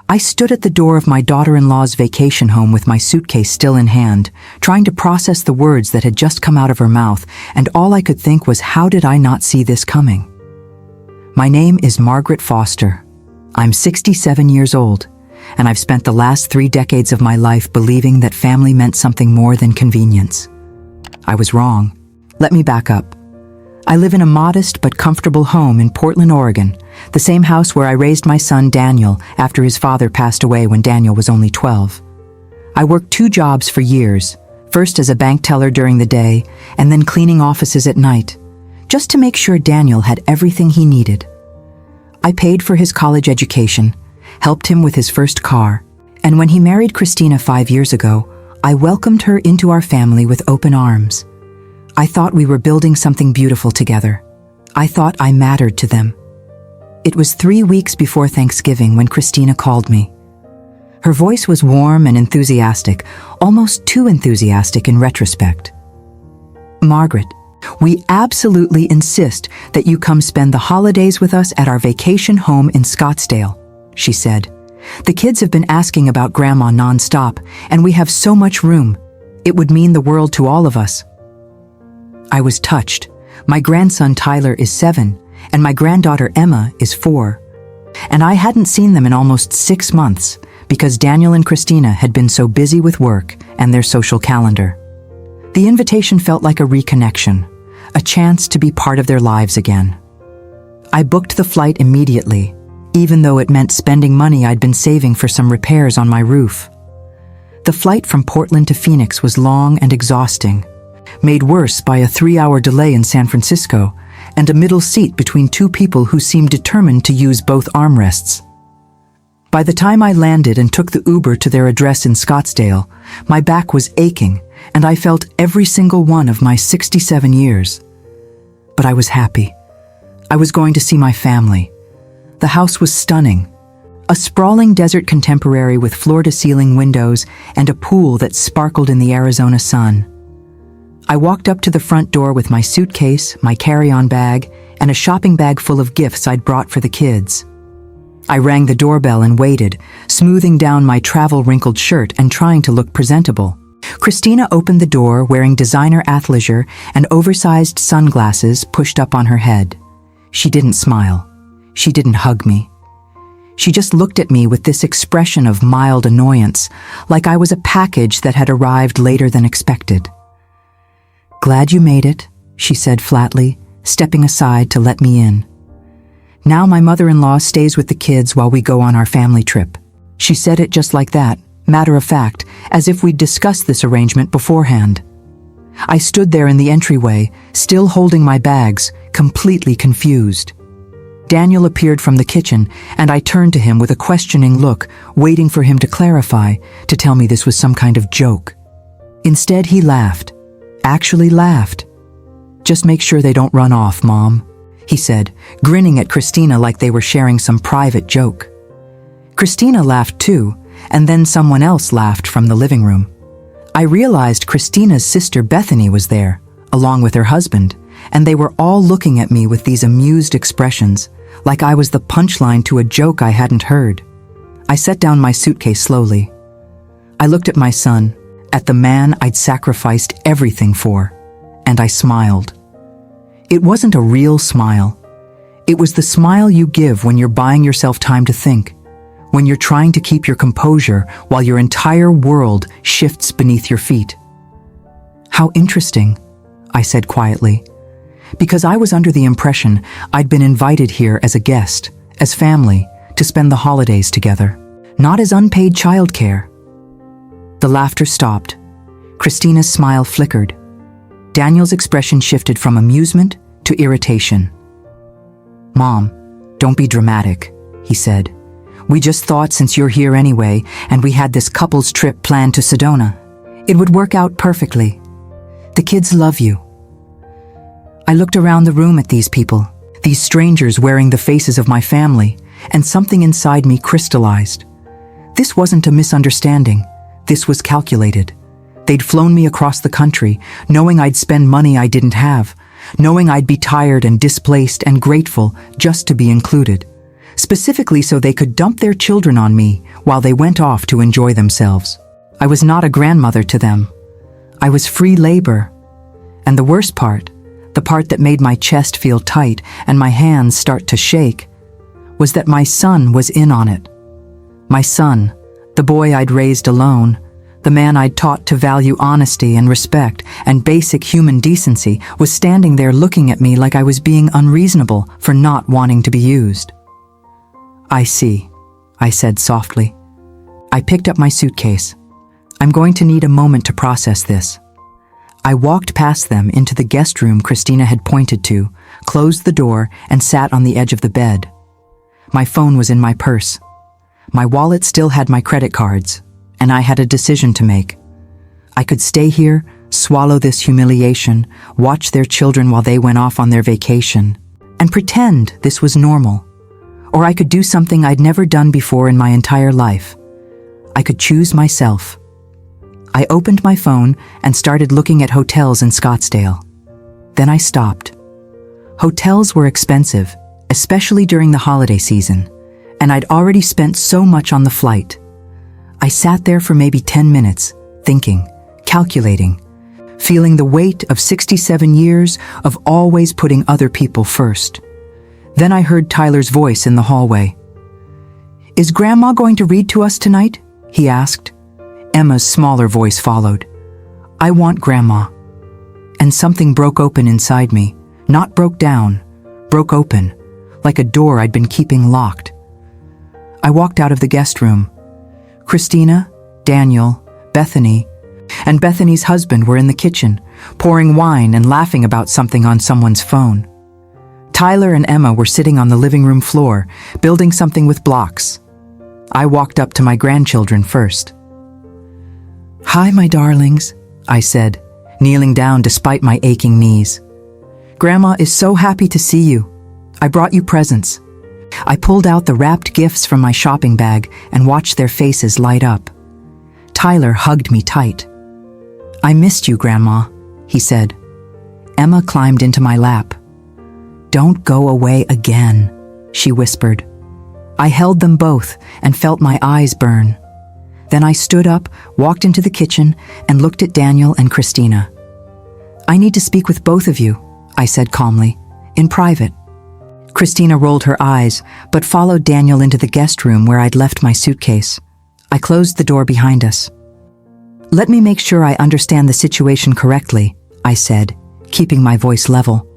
I stood at the door of my daughter-in-law's vacation home with my suitcase still in hand, trying to process the words that had just come out of her mouth, and all I could think was, how did I not see this coming? My name is Margaret Foster. I'm 67 years old, and I've spent the last 3 decades of my life believing that family meant something more than convenience. I was wrong. Let me back up. I live in a modest but comfortable home in Portland, Oregon, the same house where I raised my son Daniel after his father passed away when Daniel was only 12. I worked 2 jobs for years, first as a bank teller during the day and then cleaning offices at night, just to make sure Daniel had everything he needed. I paid for his college education, helped him with his first car, and when he married Christina 5 years ago, I welcomed her into our family with open arms. I thought we were building something beautiful together. I thought I mattered to them. It was 3 weeks before Thanksgiving when Christina called me. Her voice was warm and enthusiastic, almost too enthusiastic in retrospect. "Margaret, we absolutely insist that you come spend the holidays with us at our vacation home in Scottsdale," she said. "The kids have been asking about Grandma nonstop, and we have so much room. It would mean the world to all of us." I was touched. My grandson Tyler is 7, and my granddaughter Emma is 4. And I hadn't seen them in almost 6 months because Daniel and Christina had been so busy with work and their social calendar. The invitation felt like a reconnection, a chance to be part of their lives again. I booked the flight immediately, even though it meant spending money I'd been saving for some repairs on my roof. The flight from Portland to Phoenix was long and exhausting, made worse by a 3-hour delay in San Francisco and a middle seat between 2 people who seemed determined to use both armrests. By the time I landed and took the Uber to their address in Scottsdale, my back was aching and I felt every single one of my 67 years. But I was happy. I was going to see my family. The house was stunning. A sprawling desert contemporary with floor-to-ceiling windows and a pool that sparkled in the Arizona sun. I walked up to the front door with my suitcase, my carry-on bag, and a shopping bag full of gifts I'd brought for the kids. I rang the doorbell and waited, smoothing down my travel-wrinkled shirt and trying to look presentable. Christina opened the door wearing designer athleisure and oversized sunglasses pushed up on her head. She didn't smile. She didn't hug me. She just looked at me with this expression of mild annoyance, like I was a package that had arrived later than expected. "Glad you made it," she said flatly, stepping aside to let me in. "Now my mother-in-law stays with the kids while we go on our family trip." She said it just like that, matter of fact, as if we'd discussed this arrangement beforehand. I stood there in the entryway, still holding my bags, completely confused. Daniel appeared from the kitchen, and I turned to him with a questioning look, waiting for him to clarify, to tell me this was some kind of joke. Instead, he laughed. Actually laughed. "Just make sure they don't run off, Mom," he said, grinning at Christina like they were sharing some private joke. Christina laughed too, and then someone else laughed from the living room. I realized Christina's sister Bethany was there, along with her husband, and they were all looking at me with these amused expressions, like I was the punchline to a joke I hadn't heard. I set down my suitcase slowly. I looked at my son, at the man I'd sacrificed everything for, and I smiled. It wasn't a real smile. It was the smile you give when you're buying yourself time to think, when you're trying to keep your composure while your entire world shifts beneath your feet. "How interesting," I said quietly, because I was under the impression I'd been invited here as a guest, as family, to spend the holidays together, not as unpaid childcare. The laughter stopped. Christina's smile flickered. Daniel's expression shifted from amusement to irritation. "Mom, don't be dramatic," he said. "We just thought since you're here anyway, and we had this couple's trip planned to Sedona, it would work out perfectly. The kids love you." I looked around the room at these people, these strangers wearing the faces of my family, and something inside me crystallized. This wasn't a misunderstanding. This was calculated. They'd flown me across the country, knowing I'd spend money I didn't have, knowing I'd be tired and displaced and grateful just to be included. specifically so they could dump their children on me while they went off to enjoy themselves. I was not a grandmother to them. I was free labor. And the worst part, the part that made my chest feel tight and my hands start to shake, was that my son was in on it. My son, the boy I'd raised alone, the man I'd taught to value honesty and respect and basic human decency, was standing there looking at me like I was being unreasonable for not wanting to be used. "I see," I said softly. I picked up my suitcase. "I'm going to need a moment to process this." I walked past them into the guest room Christina had pointed to, closed the door, and sat on the edge of the bed. My phone was in my purse. My wallet still had my credit cards, and I had a decision to make. I could stay here, swallow this humiliation, watch their children while they went off on their vacation, and pretend this was normal. Or I could do something I'd never done before in my entire life. I could choose myself. I opened my phone and started looking at hotels in Scottsdale. Then I stopped. Hotels were expensive, especially during the holiday season, and I'd already spent so much on the flight. I sat there for maybe 10 minutes, thinking, calculating, feeling the weight of 67 years of always putting other people first. Then I heard Tyler's voice in the hallway. "Is Grandma going to read to us tonight?" he asked. Emma's smaller voice followed. "I want Grandma." And something broke open inside me, not broke down, broke open, like a door I'd been keeping locked. I walked out of the guest room. Christina, Daniel, Bethany, and Bethany's husband were in the kitchen, pouring wine and laughing about something on someone's phone. Tyler and Emma were sitting on the living room floor, building something with blocks. I walked up to my grandchildren first. "Hi, my darlings," I said, kneeling down despite my aching knees. "Grandma is so happy to see you. I brought you presents." I pulled out the wrapped gifts from my shopping bag and watched their faces light up. Tyler hugged me tight. "I missed you, Grandma," he said. Emma climbed into my lap. "Don't go away again," she whispered. I held them both and felt my eyes burn. Then I stood up, walked into the kitchen, and looked at Daniel and Christina. "I need to speak with both of you," I said calmly, "in private." Christina rolled her eyes, but followed Daniel into the guest room where I'd left my suitcase. I closed the door behind us. "Let me make sure I understand the situation correctly," I said, keeping my voice level.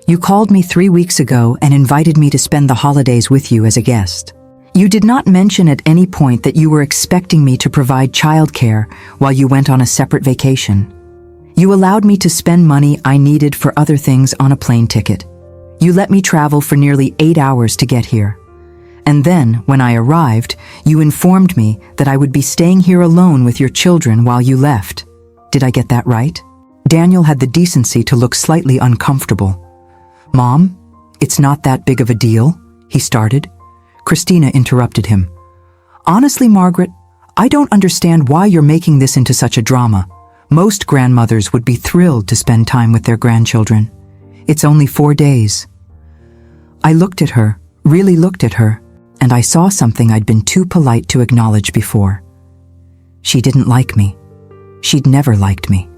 "You called me 3 weeks ago and invited me to spend the holidays with you as a guest. You did not mention at any point that you were expecting me to provide childcare while you went on a separate vacation. You allowed me to spend money I needed for other things on a plane ticket. You let me travel for nearly 8 hours to get here. And then, when I arrived, you informed me that I would be staying here alone with your children while you left. Did I get that right?" Daniel had the decency to look slightly uncomfortable. "Mom, it's not that big of a deal," he started. Christina interrupted him. "Honestly, Margaret, I don't understand why you're making this into such a drama. Most grandmothers would be thrilled to spend time with their grandchildren. It's only 4 days." I looked at her, really looked at her, and I saw something I'd been too polite to acknowledge before. She didn't like me. She'd never liked me.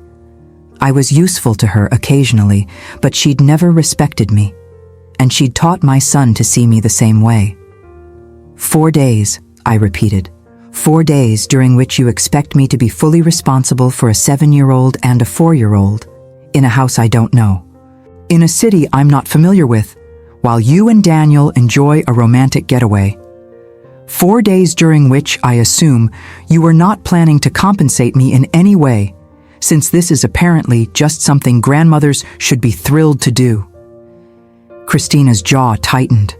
I was useful to her occasionally, but she'd never respected me, and she'd taught my son to see me the same way. 4 days, I repeated. 4 days during which you expect me to be fully responsible for a 7-year-old and a 4-year-old, in a house I don't know, in a city I'm not familiar with, while you and Daniel enjoy a romantic getaway. 4 days during which I assume you are not planning to compensate me in any way, since this is apparently just something grandmothers should be thrilled to do. Christina's jaw tightened.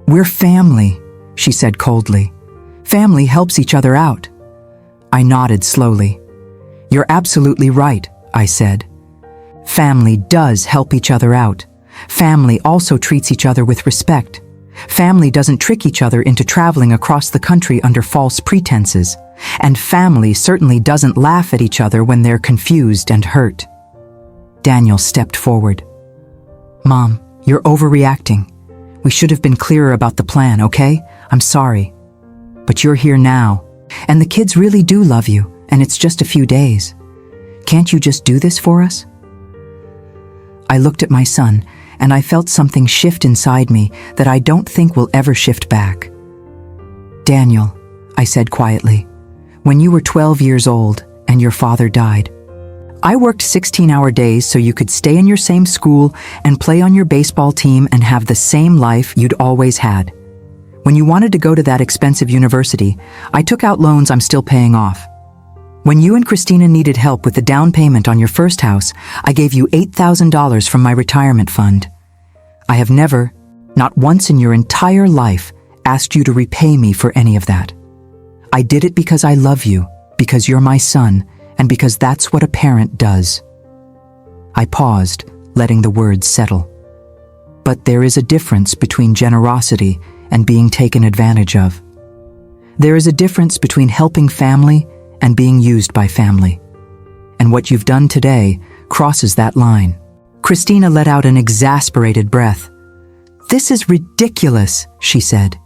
"We're family," she said coldly. "Family helps each other out." I nodded slowly. "You're absolutely right," I said. "Family does help each other out. Family also treats each other with respect. Family doesn't trick each other into traveling across the country under false pretenses. And family certainly doesn't laugh at each other when they're confused and hurt." Daniel stepped forward. "Mom, you're overreacting. We should have been clearer about the plan, okay? I'm sorry. But you're here now, and the kids really do love you, and it's just a few days. Can't you just do this for us? I looked at my son, and I felt something shift inside me that I don't think will ever shift back. Daniel, I said quietly, when you were 12 years old and your father died, I worked 16-hour days so you could stay in your same school and play on your baseball team and have the same life you'd always had. When you wanted to go to that expensive university, I took out loans I'm still paying off. When you and Christina needed help with the down payment on your first house, I gave you $8,000 from my retirement fund. I have never, not once in your entire life, asked you to repay me for any of that. I did it because I love you, because you're my son, and because that's what a parent does. I paused, letting the words settle. But there is a difference between generosity and being taken advantage of. There is a difference between helping family and being used by family. And what you've done today crosses that line. Christina let out an exasperated breath. This is ridiculous, she said.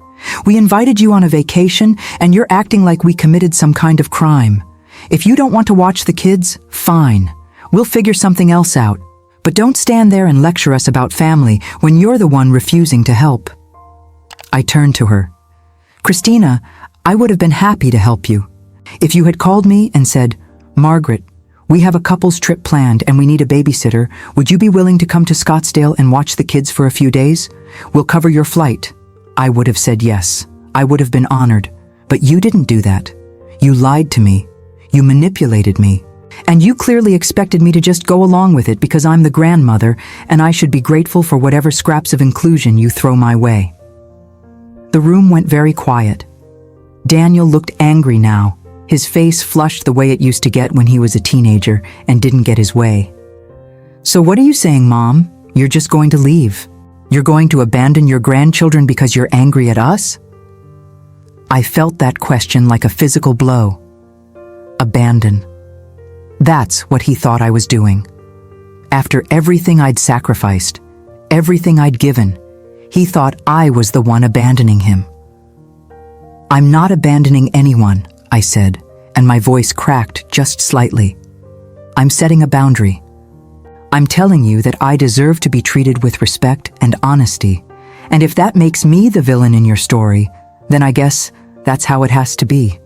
We invited you on a vacation and you're acting like we committed some kind of crime. If you don't want to watch the kids, fine. We'll figure something else out. But don't stand there and lecture us about family when you're the one refusing to help. I turned to her. Christina, I would have been happy to help you. If you had called me and said, Margaret, we have a couple's trip planned and we need a babysitter, would you be willing to come to Scottsdale and watch the kids for a few days? We'll cover your flight. I would have said yes. I would have been honored. But you didn't do that. You lied to me. You manipulated me. And you clearly expected me to just go along with it because I'm the grandmother and I should be grateful for whatever scraps of inclusion you throw my way. The room went very quiet. Daniel looked angry now. His face flushed the way it used to get when he was a teenager and didn't get his way. So what are you saying, Mom? You're just going to leave? You're going to abandon your grandchildren because you're angry at us? I felt that question like a physical blow. Abandon. That's what he thought I was doing. After everything I'd sacrificed, everything I'd given, he thought I was the one abandoning him. I'm not abandoning anyone, I said, and my voice cracked just slightly. I'm setting a boundary. I'm telling you that I deserve to be treated with respect and honesty, and if that makes me the villain in your story, then I guess that's how it has to be.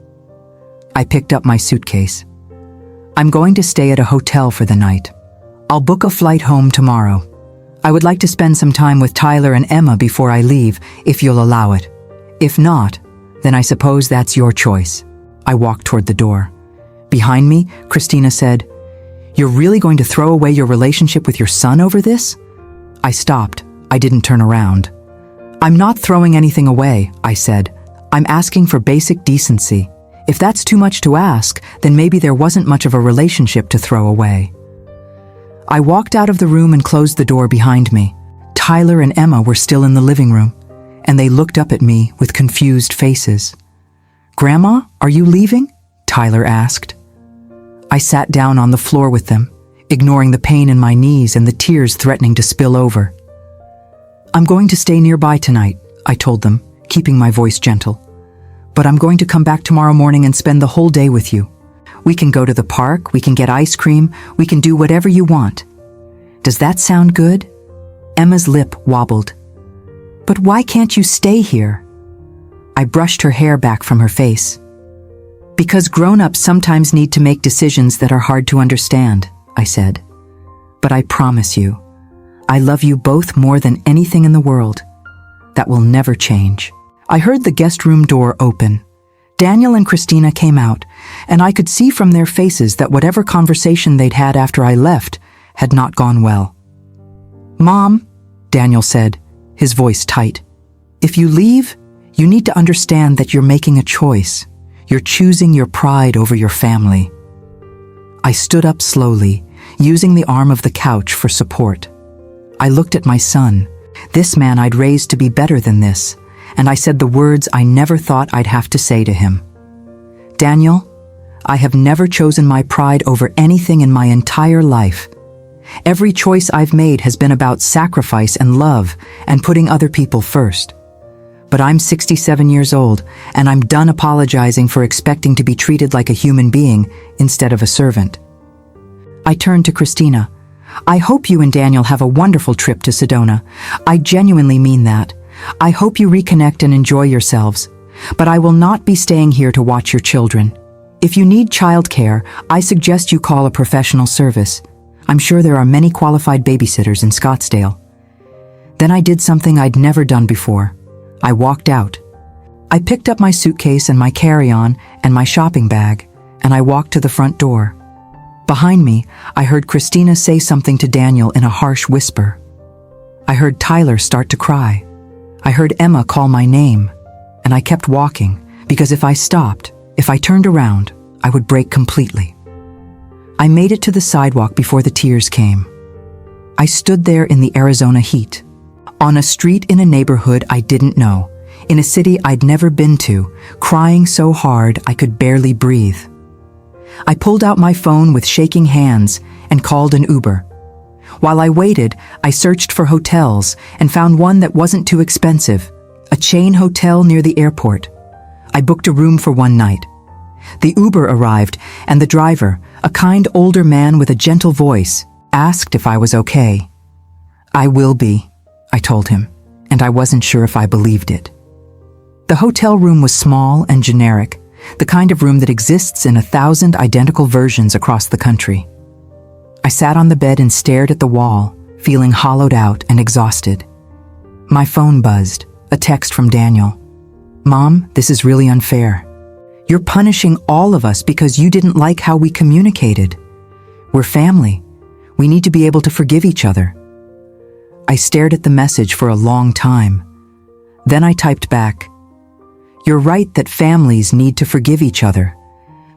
I picked up my suitcase. I'm going to stay at a hotel for the night. I'll book a flight home tomorrow. I would like to spend some time with Tyler and Emma before I leave, if you'll allow it. If not, then I suppose that's your choice. I walked toward the door. Behind me, Christina said, You're really going to throw away your relationship with your son over this? I stopped. I didn't turn around. I'm not throwing anything away, I said. I'm asking for basic decency. If that's too much to ask, then maybe there wasn't much of a relationship to throw away. I walked out of the room and closed the door behind me. Tyler and Emma were still in the living room, and they looked up at me with confused faces. Grandma, are you leaving? Tyler asked. I sat down on the floor with them, ignoring the pain in my knees and the tears threatening to spill over. I'm going to stay nearby tonight, I told them, keeping my voice gentle. But I'm going to come back tomorrow morning and spend the whole day with you. We can go to the park, we can get ice cream, we can do whatever you want. Does that sound good? Emma's lip wobbled. But why can't you stay here? I brushed her hair back from her face. Because grown-ups sometimes need to make decisions that are hard to understand, I said. But I promise you, I love you both more than anything in the world. That will never change. I heard the guest room door open. Daniel and Christina came out, and I could see from their faces that whatever conversation they'd had after I left had not gone well. Mom, Daniel said, his voice tight, if you leave, you need to understand that you're making a choice. You're choosing your pride over your family. I stood up slowly, using the arm of the couch for support. I looked at my son, this man I'd raised to be better than this, and I said the words I never thought I'd have to say to him. Daniel, I have never chosen my pride over anything in my entire life. Every choice I've made has been about sacrifice and love and putting other people first. But I'm 67 years old, and I'm done apologizing for expecting to be treated like a human being instead of a servant. I turned to Christina. I hope you and Daniel have a wonderful trip to Sedona. I genuinely mean that. I hope you reconnect and enjoy yourselves. But I will not be staying here to watch your children. If you need childcare, I suggest you call a professional service. I'm sure there are many qualified babysitters in Scottsdale. Then I did something I'd never done before. I walked out. I picked up my suitcase and my carry-on and my shopping bag, and I walked to the front door. Behind me, I heard Christina say something to Daniel in a harsh whisper. I heard Tyler start to cry. I heard Emma call my name, and I kept walking, because if I stopped, if I turned around, I would break completely. I made it to the sidewalk before the tears came. I stood there in the Arizona heat, on a street in a neighborhood I didn't know, in a city I'd never been to, crying so hard I could barely breathe. I pulled out my phone with shaking hands and called an Uber. While I waited, I searched for hotels and found one that wasn't too expensive, a chain hotel near the airport. I booked a room for one night. The Uber arrived, and the driver, a kind older man with a gentle voice, asked if I was okay. "I will be," I told him, and I wasn't sure if I believed it. The hotel room was small and generic, the kind of room that exists in 1,000 identical versions across the country. I sat on the bed and stared at the wall, feeling hollowed out and exhausted. My phone buzzed, a text from Daniel. "Mom, this is really unfair. You're punishing all of us because you didn't like how we communicated. We're family. We need to be able to forgive each other." I stared at the message for a long time. Then I typed back, "You're right that families need to forgive each other,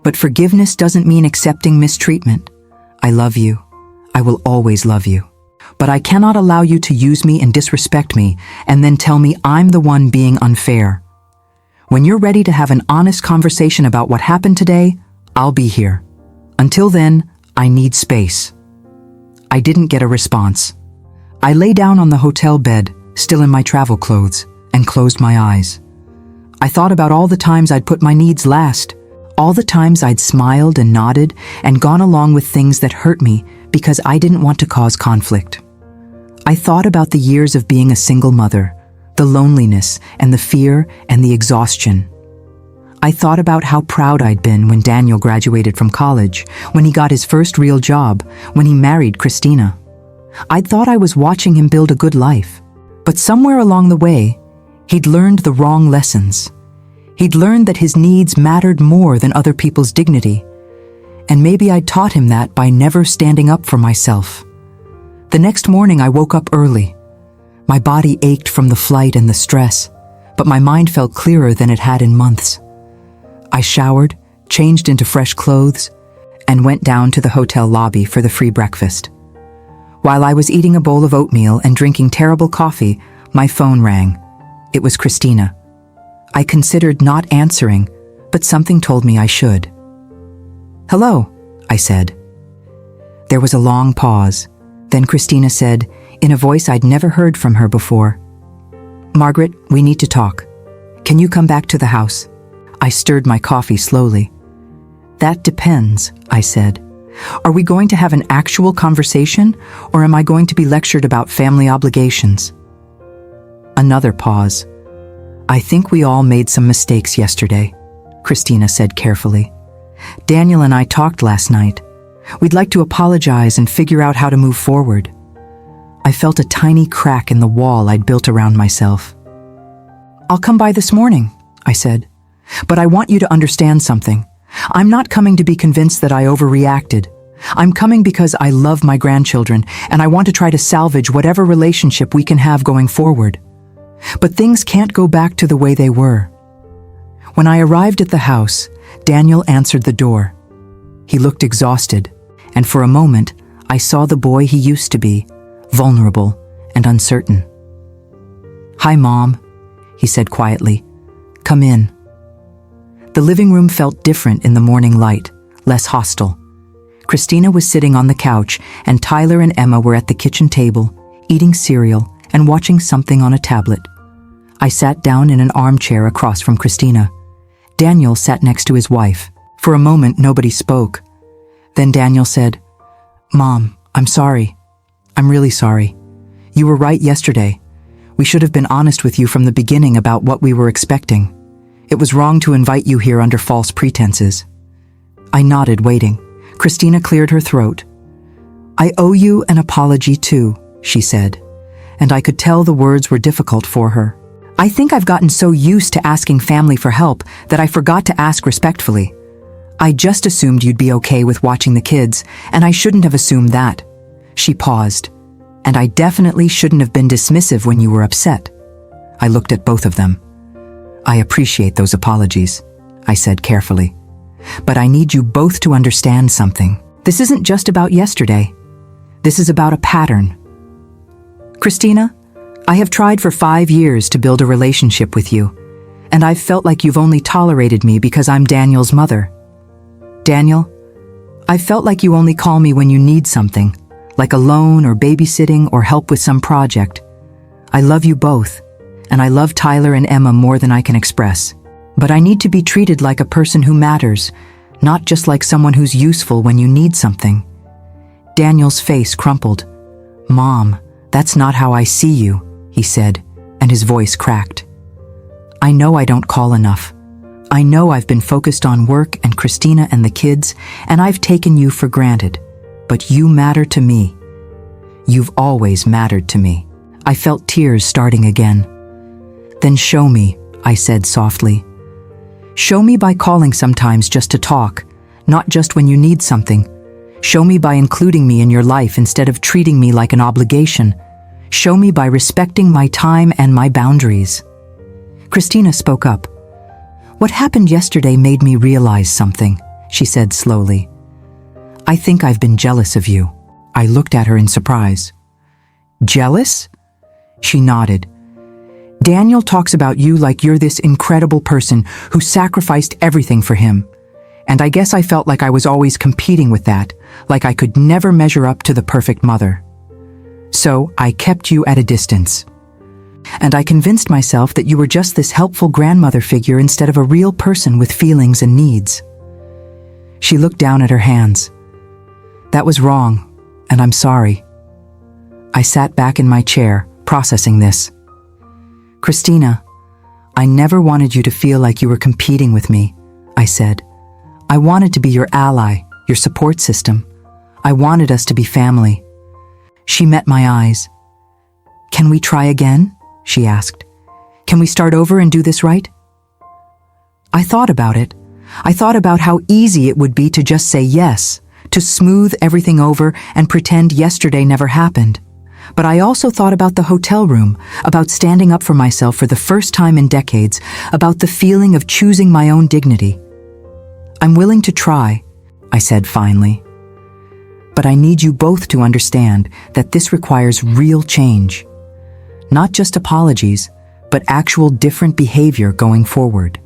but forgiveness doesn't mean accepting mistreatment. I love you. I will always love you. But I cannot allow you to use me and disrespect me and then tell me I'm the one being unfair. When you're ready to have an honest conversation about what happened today, I'll be here. Until then, I need space." I didn't get a response. I lay down on the hotel bed, still in my travel clothes, and closed my eyes. I thought about all the times I'd put my needs last, all the times I'd smiled and nodded and gone along with things that hurt me because I didn't want to cause conflict. I thought about the years of being a single mother, the loneliness and the fear and the exhaustion. I thought about how proud I'd been when Daniel graduated from college, when he got his first real job, when he married Christina. I'd thought I was watching him build a good life, but somewhere along the way, he'd learned the wrong lessons. He'd learned that his needs mattered more than other people's dignity. And maybe I'd taught him that by never standing up for myself. The next morning I woke up early. My body ached from the flight and the stress, but my mind felt clearer than it had in months. I showered, changed into fresh clothes, and went down to the hotel lobby for the free breakfast. While I was eating a bowl of oatmeal and drinking terrible coffee, my phone rang. It was Christina. I considered not answering, but something told me I should. "Hello," I said. There was a long pause. Then Christina said, in a voice I'd never heard from her before, "Margaret, we need to talk. Can you come back to the house?" I stirred my coffee slowly. "That depends," I said. "Are we going to have an actual conversation, or am I going to be lectured about family obligations?" Another pause. "I think we all made some mistakes yesterday," Christina said carefully. "Daniel and I talked last night. We'd like to apologize and figure out how to move forward." I felt a tiny crack in the wall I'd built around myself. "I'll come by this morning," I said. "But I want you to understand something. I'm not coming to be convinced that I overreacted. I'm coming because I love my grandchildren, and I want to try to salvage whatever relationship we can have going forward. But things can't go back to the way they were." When I arrived at the house, Daniel answered the door. He looked exhausted, and for a moment, I saw the boy he used to be, vulnerable and uncertain. "Hi, Mom," he said quietly. "Come in." The living room felt different in the morning light, less hostile. Christina was sitting on the couch, and Tyler and Emma were at the kitchen table, eating cereal and watching something on a tablet. I sat down in an armchair across from Christina. Daniel sat next to his wife. For a moment, nobody spoke. Then Daniel said, "Mom, I'm sorry. I'm really sorry. You were right yesterday. We should have been honest with you from the beginning about what we were expecting. It was wrong to invite you here under false pretenses." I nodded, waiting. Christina cleared her throat. "I owe you an apology too," she said, and I could tell the words were difficult for her. "I think I've gotten so used to asking family for help that I forgot to ask respectfully. I just assumed you'd be okay with watching the kids, and I shouldn't have assumed that." She paused. "And I definitely shouldn't have been dismissive when you were upset." I looked at both of them. "I appreciate those apologies," I said carefully. "But I need you both to understand something. This isn't just about yesterday. This is about a pattern. Christina, I have tried for 5 years to build a relationship with you, and I've felt like you've only tolerated me because I'm Daniel's mother. Daniel, I've felt like you only call me when you need something, like a loan or babysitting or help with some project. I love you both, and I love Tyler and Emma more than I can express. But I need to be treated like a person who matters, not just like someone who's useful when you need something." Daniel's face crumpled. "Mom, that's not how I see you," he said, and his voice cracked. "I know I don't call enough. I know I've been focused on work and Christina and the kids, and I've taken you for granted. But you matter to me. You've always mattered to me." I felt tears starting again. "Then show me," I said softly. "Show me by calling sometimes just to talk, not just when you need something. Show me by including me in your life instead of treating me like an obligation. Show me by respecting my time and my boundaries." Christina spoke up. "What happened yesterday made me realize something," she said slowly. "I think I've been jealous of you." I looked at her in surprise. "Jealous?" She nodded. "Daniel talks about you like you're this incredible person who sacrificed everything for him. And I guess I felt like I was always competing with that, like I could never measure up to the perfect mother. So I kept you at a distance. And I convinced myself that you were just this helpful grandmother figure instead of a real person with feelings and needs." She looked down at her hands. "That was wrong, and I'm sorry." I sat back in my chair, processing this. "Christina, I never wanted you to feel like you were competing with me," I said. "I wanted to be your ally, your support system. I wanted us to be family." She met my eyes. "Can we try again?" she asked. "Can we start over and do this right?" I thought about it. I thought about how easy it would be to just say yes, to smooth everything over and pretend yesterday never happened. But I also thought about the hotel room, about standing up for myself for the first time in decades, about the feeling of choosing my own dignity. "I'm willing to try," I said finally. "But I need you both to understand that this requires real change. Not just apologies, but actual different behavior going forward."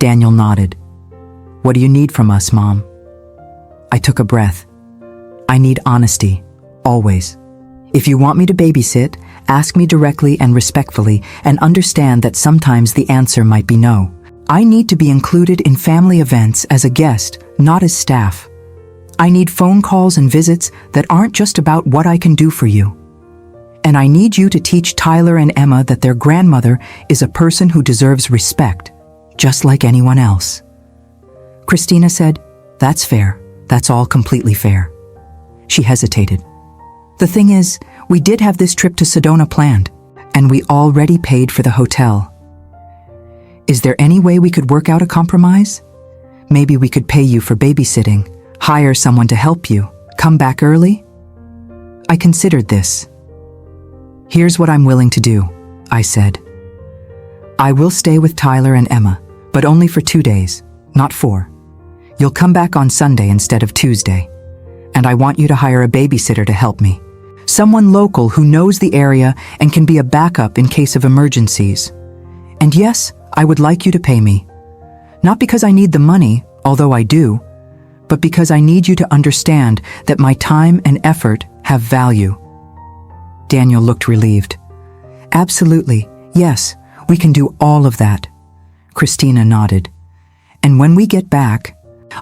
Daniel nodded. "What do you need from us, Mom?" I took a breath. "I need honesty, always. If you want me to babysit, ask me directly and respectfully, and understand that sometimes the answer might be no. I need to be included in family events as a guest, not as staff. I need phone calls and visits that aren't just about what I can do for you. And I need you to teach Tyler and Emma that their grandmother is a person who deserves respect, just like anyone else." Christina said, "That's fair. That's all completely fair." She hesitated. "The thing is, we did have this trip to Sedona planned, and we already paid for the hotel. Is there any way we could work out a compromise? Maybe we could pay you for babysitting, hire someone to help you, come back early?" I considered this. "Here's what I'm willing to do," I said. "I will stay with Tyler and Emma, but only for 2 days, not 4. You'll come back on Sunday instead of Tuesday. And I want you to hire a babysitter to help me. Someone local who knows the area and can be a backup in case of emergencies. And yes, I would like you to pay me. Not because I need the money, although I do, but because I need you to understand that my time and effort have value." Daniel looked relieved. "Absolutely, yes, we can do all of that." Christina nodded. "And when we get back,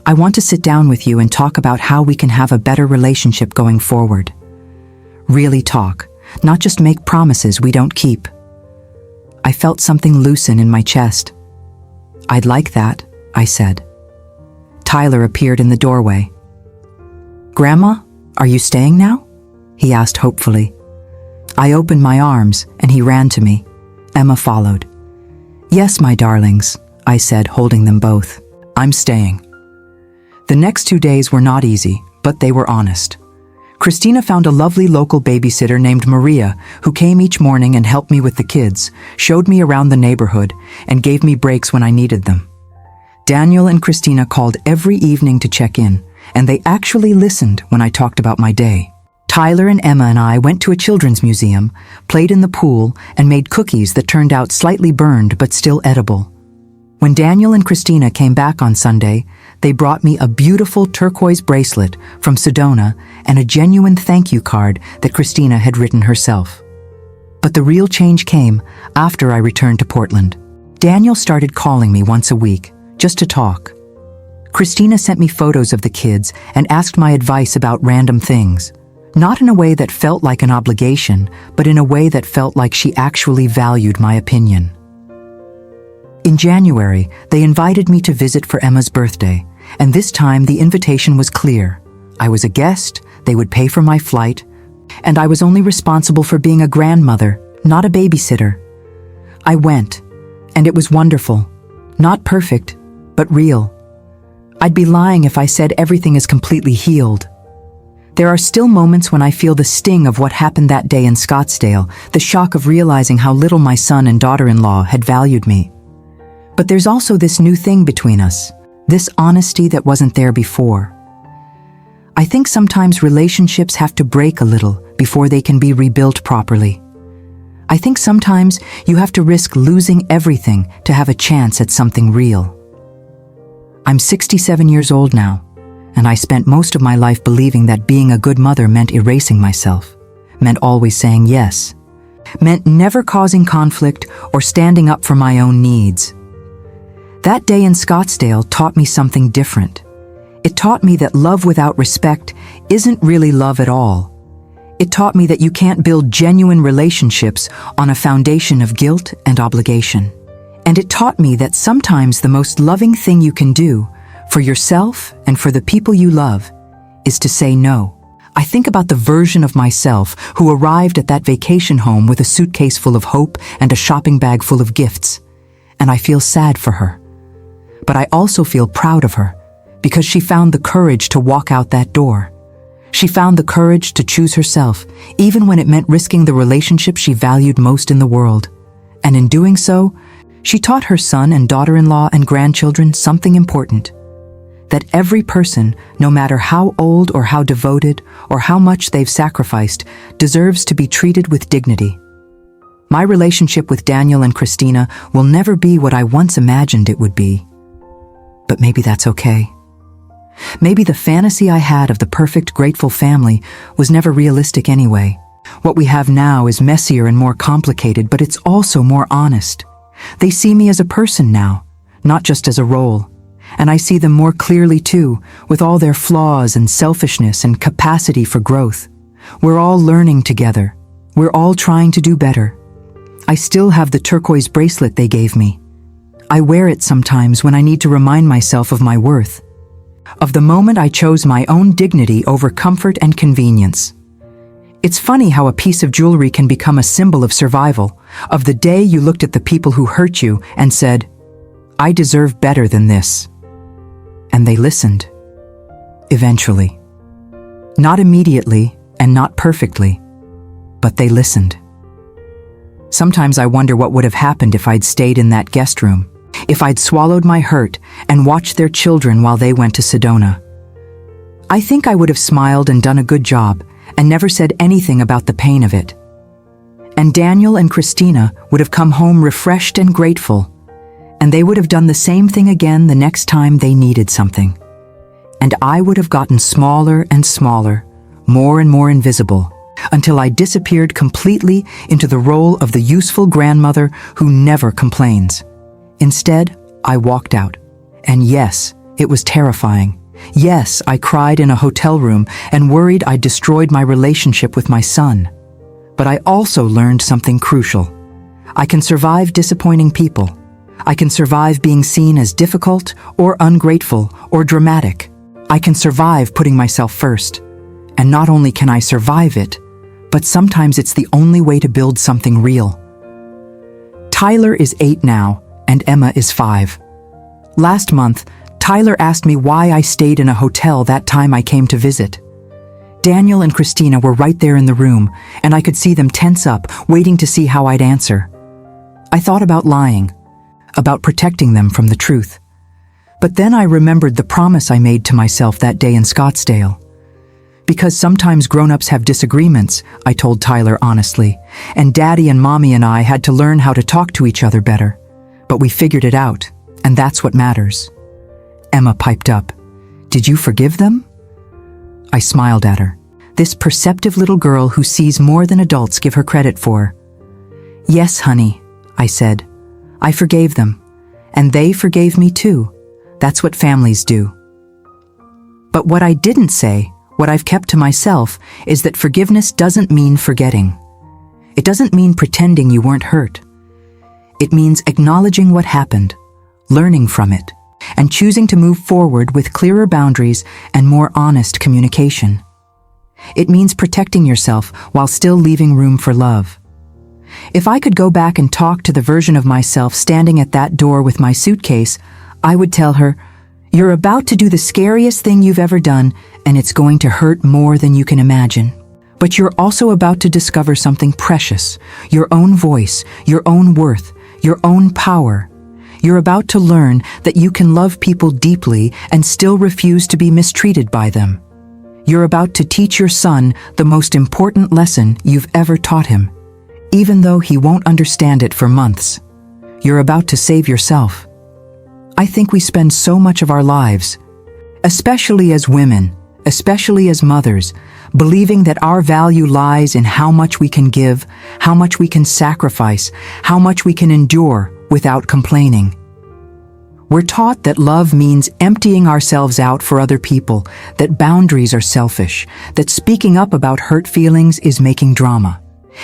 I want to sit down with you and talk about how we can have a better relationship going forward. Really talk, not just make promises we don't keep." I felt something loosen in my chest. "I'd like that," I said. Tyler appeared in the doorway. "Grandma, are you staying now?" he asked hopefully. I opened my arms and he ran to me. Emma followed. "Yes, my darlings," I said, holding them both. "I'm staying." The next 2 days were not easy, but they were honest. Christina found a lovely local babysitter named Maria, who came each morning and helped me with the kids, showed me around the neighborhood, and gave me breaks when I needed them. Daniel and Christina called every evening to check in, and they actually listened when I talked about my day. Tyler and Emma and I went to a children's museum, played in the pool, and made cookies that turned out slightly burned but still edible. When Daniel and Christina came back on Sunday, they brought me a beautiful turquoise bracelet from Sedona and a genuine thank you card that Christina had written herself. But the real change came after I returned to Portland. Daniel started calling me once a week, just to talk. Christina sent me photos of the kids and asked my advice about random things, not in a way that felt like an obligation, but in a way that felt like she actually valued my opinion. In January, they invited me to visit for Emma's birthday, and this time the invitation was clear. I was a guest, they would pay for my flight, and I was only responsible for being a grandmother, not a babysitter. I went, and it was wonderful. Not perfect, but real. I'd be lying if I said everything is completely healed. There are still moments when I feel the sting of what happened that day in Scottsdale, the shock of realizing how little my son and daughter-in-law had valued me. But there's also this new thing between us, this honesty that wasn't there before. I think sometimes relationships have to break a little before they can be rebuilt properly. I think sometimes you have to risk losing everything to have a chance at something real. I'm 67 years old now, and I spent most of my life believing that being a good mother meant erasing myself, meant always saying yes, meant never causing conflict or standing up for my own needs. That day in Scottsdale taught me something different. It taught me that love without respect isn't really love at all. It taught me that you can't build genuine relationships on a foundation of guilt and obligation. And it taught me that sometimes the most loving thing you can do for yourself and for the people you love is to say no. I think about the version of myself who arrived at that vacation home with a suitcase full of hope and a shopping bag full of gifts, and I feel sad for her. But I also feel proud of her, because she found the courage to walk out that door. She found the courage to choose herself, even when it meant risking the relationship she valued most in the world. And in doing so, she taught her son and daughter-in-law and grandchildren something important: that every person, no matter how old or how devoted or how much they've sacrificed, deserves to be treated with dignity. My relationship with Daniel and Christina will never be what I once imagined it would be. But maybe that's okay. Maybe the fantasy I had of the perfect, grateful family was never realistic anyway. What we have now is messier and more complicated, but it's also more honest. They see me as a person now, not just as a role. And I see them more clearly too, with all their flaws and selfishness and capacity for growth. We're all learning together. We're all trying to do better. I still have the turquoise bracelet they gave me. I wear it sometimes when I need to remind myself of my worth, of the moment I chose my own dignity over comfort and convenience. It's funny how a piece of jewelry can become a symbol of survival, of the day you looked at the people who hurt you and said, "I deserve better than this." And they listened. Eventually. Not immediately and not perfectly, but they listened. Sometimes I wonder what would have happened if I'd stayed in that guest room, if I'd swallowed my hurt and watched their children while they went to Sedona. I think I would have smiled and done a good job and never said anything about the pain of it. And Daniel and Christina would have come home refreshed and grateful, and they would have done the same thing again the next time they needed something. and I would have gotten smaller and smaller, more and more invisible, until I disappeared completely into the role of the useful grandmother who never complains. Instead, I walked out. And yes, it was terrifying. Yes, I cried in a hotel room and worried I'd destroyed my relationship with my son. But I also learned something crucial. I can survive disappointing people. I can survive being seen as difficult or ungrateful or dramatic. I can survive putting myself first. And not only can I survive it, but sometimes it's the only way to build something real. Tyler is 8 now, and Emma is 5. Last month, Tyler asked me why I stayed in a hotel that time I came to visit. Daniel and Christina were right there in the room, and I could see them tense up, waiting to see how I'd answer. I thought about lying, about protecting them from the truth. But then I remembered the promise I made to myself that day in Scottsdale. Because sometimes grown-ups have disagreements, I told Tyler honestly, and Daddy and Mommy and I had to learn how to talk to each other better. But we figured it out, and that's what matters. Emma piped up. Did you forgive them? I smiled at her. This perceptive little girl who sees more than adults give her credit for. Yes, honey, I said. I forgave them, and they forgave me too. That's what families do. But what I didn't say, what I've kept to myself, is that forgiveness doesn't mean forgetting. It doesn't mean pretending you weren't hurt. It means acknowledging what happened, learning from it, and choosing to move forward with clearer boundaries and more honest communication. It means protecting yourself while still leaving room for love. If I could go back and talk to the version of myself standing at that door with my suitcase, I would tell her, "You're about to do the scariest thing you've ever done, and it's going to hurt more than you can imagine. But you're also about to discover something precious, your own voice, your own worth, your own power. You're about to learn that you can love people deeply and still refuse to be mistreated by them. You're about to teach your son the most important lesson you've ever taught him, even though he won't understand it for months. You're about to save yourself." I think we spend so much of our lives, especially as women, especially as mothers, believing that our value lies in how much we can give, how much we can sacrifice, how much we can endure without complaining. We're taught that love means emptying ourselves out for other people, that boundaries are selfish, that speaking up about hurt feelings is making drama.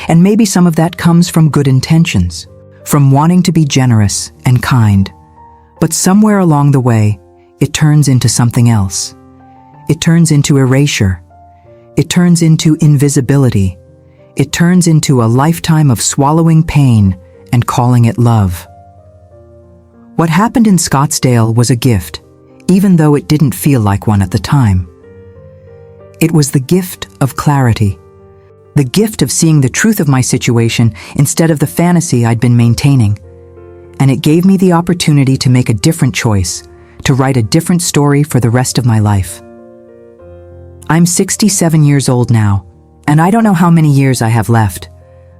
And maybe some of that comes from good intentions, from wanting to be generous and kind. But somewhere along the way, it turns into something else. It turns into erasure. It turns into invisibility. It turns into a lifetime of swallowing pain and calling it love. What happened in Scottsdale was a gift, even though it didn't feel like one at the time. It was the gift of clarity, the gift of seeing the truth of my situation instead of the fantasy I'd been maintaining. And it gave me the opportunity to make a different choice, to write a different story for the rest of my life. I'm 67 years old now, and I don't know how many years I have left,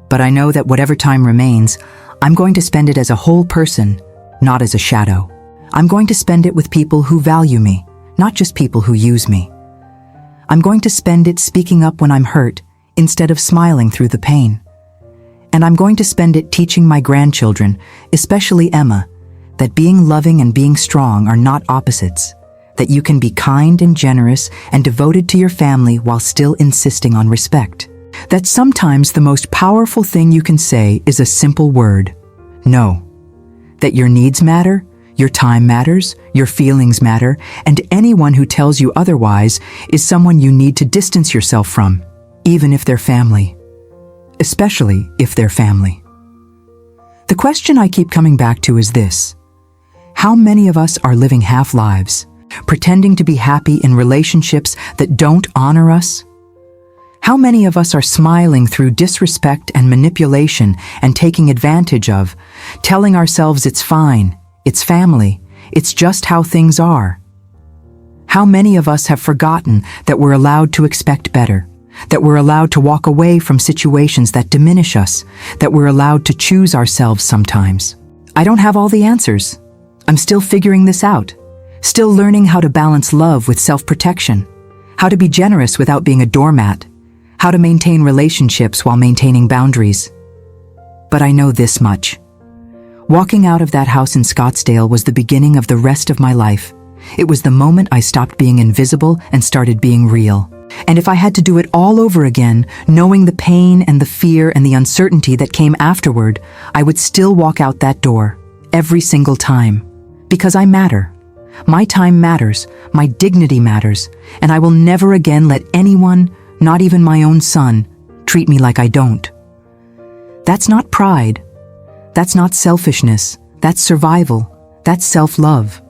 but I know that whatever time remains, I'm going to spend it as a whole person, not as a shadow. I'm going to spend it with people who value me, not just people who use me. I'm going to spend it speaking up when I'm hurt, instead of smiling through the pain. And I'm going to spend it teaching my grandchildren, especially Emma, that being loving and being strong are not opposites, that you can be kind and generous and devoted to your family while still insisting on respect. That sometimes the most powerful thing you can say is a simple word, no. That your needs matter, your time matters, your feelings matter, and anyone who tells you otherwise is someone you need to distance yourself from, even if they're family. Especially if they're family. The question I keep coming back to is this: how many of us are living half-lives, pretending to be happy in relationships that don't honor us? How many of us are smiling through disrespect and manipulation and taking advantage of, telling ourselves it's fine, it's family, it's just how things are? How many of us have forgotten that we're allowed to expect better? That we're allowed to walk away from situations that diminish us, that we're allowed to choose ourselves sometimes. I don't have all the answers. I'm still figuring this out. Still learning how to balance love with self-protection, how to be generous without being a doormat, how to maintain relationships while maintaining boundaries. But I know this much. Walking out of that house in Scottsdale was the beginning of the rest of my life. It was the moment I stopped being invisible and started being real. And if I had to do it all over again, knowing the pain and the fear and the uncertainty that came afterward, I would still walk out that door, every single time. Because I matter. My time matters, my dignity matters, and I will never again let anyone, not even my own son, treat me like I don't. That's not pride. That's not selfishness. That's survival. That's self-love.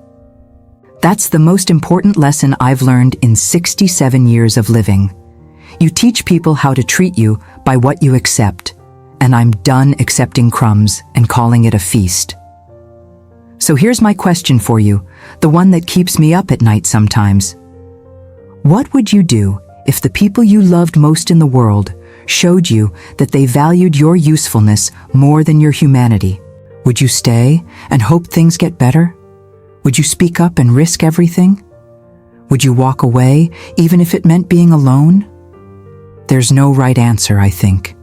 That's the most important lesson I've learned in 67 years of living. You teach people how to treat you by what you accept, and I'm done accepting crumbs and calling it a feast. So here's my question for you, the one that keeps me up at night sometimes. What would you do if the people you loved most in the world showed you that they valued your usefulness more than your humanity? Would you stay and hope things get better? Would you speak up and risk everything? Would you walk away, even if it meant being alone? There's no right answer, I think.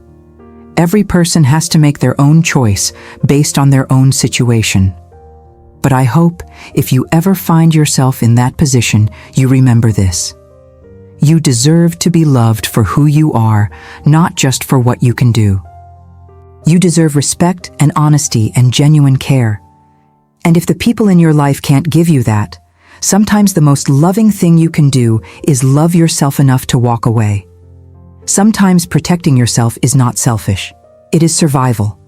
Every person has to make their own choice based on their own situation. But I hope if you ever find yourself in that position, you remember this. You deserve to be loved for who you are, not just for what you can do. You deserve respect and honesty and genuine care. And if the people in your life can't give you that, sometimes the most loving thing you can do is love yourself enough to walk away. Sometimes protecting yourself is not selfish. It is survival.